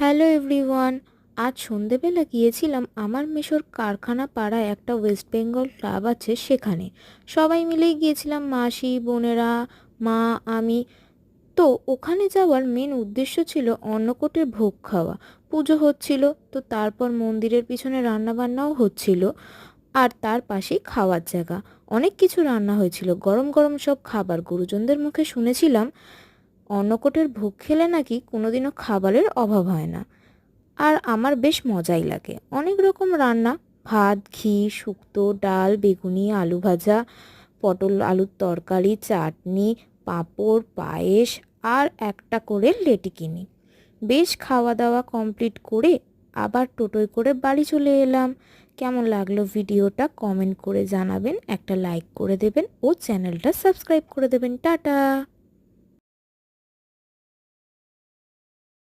Hello everyone. আজ সন্ধেবেলা গিয়েছিলাম আমার মেশোর কারখানা পাড়ায় একটা ওয়েস্ট বেঙ্গল ক্লাব আছে সেখানে। সবাই মিলেই গিয়েছিলাম, মাসি, বোনেরা, মা, আমি। তো ওখানে যাওয়ার মেন উদ্দেশ্য ছিল অন্নকূটের ভোগ খাওয়া। পুজো হচ্ছিল, তো তারপর মন্দিরের পিছনে রান্না বান্নাও হচ্ছিল। আর তার পাশেই খাওয়ার জায়গা। অনেক কিছু রান্না হয়েছিল, গরম গরম সব খাবার। গুরুজনদের মুখে শুনেছিলাম অন্নকূটের ভোগ খেলে নাকি কোনোদিনও খাবারের অভাব হয় না। আর আমার বেশ মজাই লাগে। অনেক রকম রান্না, ভাত, ঘি, শুক্তো, ডাল, বেগুনি, আলু ভাজা, পটল আলুর তরকারি, চাটনি, পাঁপড়, পায়েস আর একটা করে লেটিকিনি। বেশ খাওয়া দাওয়া কমপ্লিট করে আবার টোটোয় করে বাড়ি চলে এলাম। কেমন লাগলো ভিডিওটা কমেন্ট করে জানাবেন, একটা লাইক করে দেবেন ও চ্যানেলটা সাবস্ক্রাইব করে দেবেন। টাটা।